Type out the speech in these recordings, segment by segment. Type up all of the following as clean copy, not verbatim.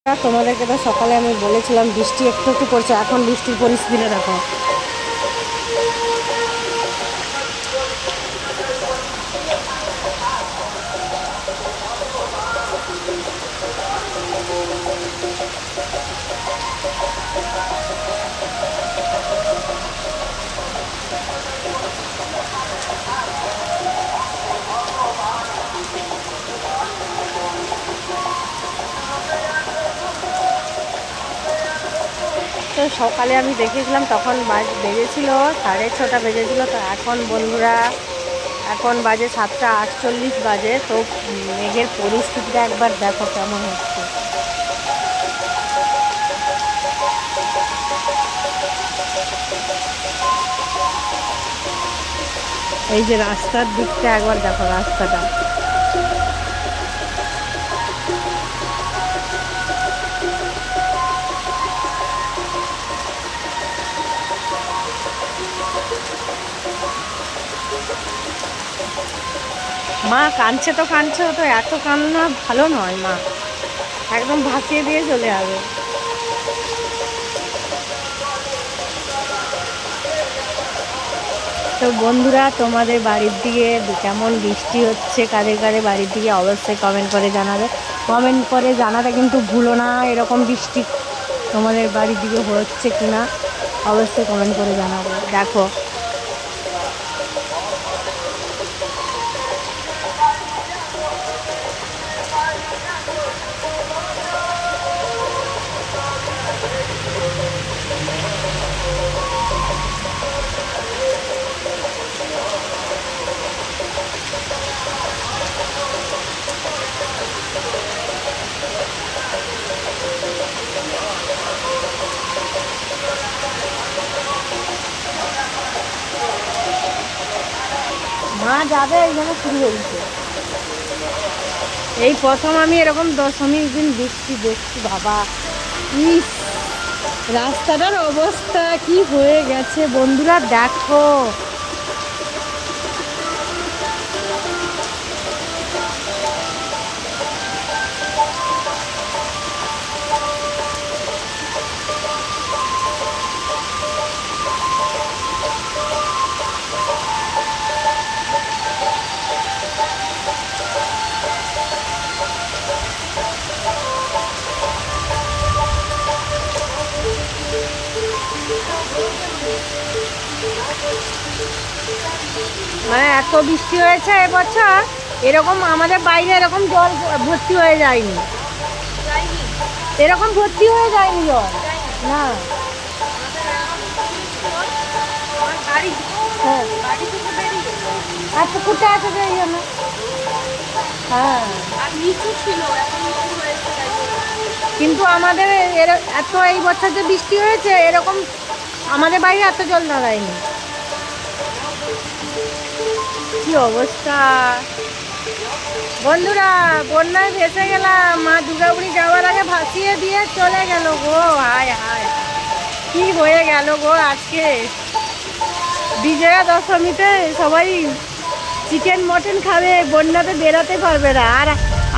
তোমাদেরকে তো সকালে আমি বলেছিলাম বৃষ্টি একটু একটু পড়ছে, এখন বৃষ্টির পরিস্থিতিটা দেখো। তো সকালে আমি দেখেছিলাম তখন বেজেছিল 6:30 বেজেছিল। তো এখন বন্ধুরা এখন বাজে 7:48 বাজে। তো মেঘের পরিস্থিতিটা একবার দেখো কেমন হচ্ছে। এই যে রাস্তার দিকটা একবার দেখো, রাস্তাটা মা কাঁদছে তো কাঁদছে, তো এত কান্না ভালো নয় মা, একদম ভাসিয়ে দিয়ে চলে যাবে। তো বন্ধুরা তোমাদের বাড়ির দিকে কেমন বৃষ্টি হচ্ছে, কাদের কাদের বাড়ির দিকে অবশ্যই কমেন্ট করে জানাবে। কমেন্ট করে জানাতে কিন্তু ভুলো না, এরকম বৃষ্টি তোমাদের বাড়ির দিকে হচ্ছে কি না অবশ্যই কমেন্ট করে জানাবে। দেখো মা যাবে, এইখানে শুরু হয়েছে। এই প্রথম আমি এরকম দশমীর দিন বৃষ্টি দেখছি বাবা। ইস, রাস্তাটার অবস্থা কি হয়ে গেছে বন্ধুরা দেখো। মানে এত বৃষ্টি হয়েছে এবছর, এরকম আমাদের বাইরে এরকম জল ভর্তি হয়ে যায়নি, এরকম ভর্তি হয়ে যায়নি জল না। হ্যাঁ, আর পুকুরটা আছে যে এই জন্য। হ্যাঁ, কিন্তু আমাদের এত এই বছর যে বৃষ্টি হয়েছে এরকম আমাদের বাইরে এত জল দাঁড়ায়নি। কি অবস্থা বন্ধুরা, বন্যায় ভেসে গেলাম, মা দুর্গাপুরি যাওয়ার আগে ভাসিয়ে দিয়ে চলে গেল গো। হায় হায়, কি হয়ে গেল গো আজকে বিজয়া দশমীতে। সবাই চিকেন মটন খাবে, বন্যাতে বেরাতে পারবে না। আর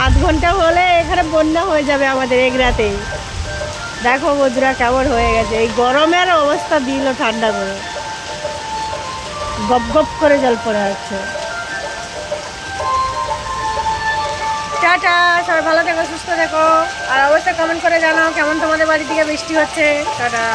আধ ঘন্টা হলে এখানে বন্যা হয়ে যাবে আমাদের এগরাতে। দেখো বন্ধুরা কেমন হয়ে গেছে, এই গরমের অবস্থা দিল ঠান্ডা করে, গপ গপ করে জল পড়ে যাচ্ছে। টাটা, সবাই ভালো থেকো, সুস্থ থেকো, আর অবশ্যই কমেন্ট করে জানাও কেমন তোমাদের বাড়ি থেকে বৃষ্টি হচ্ছে। টাটা।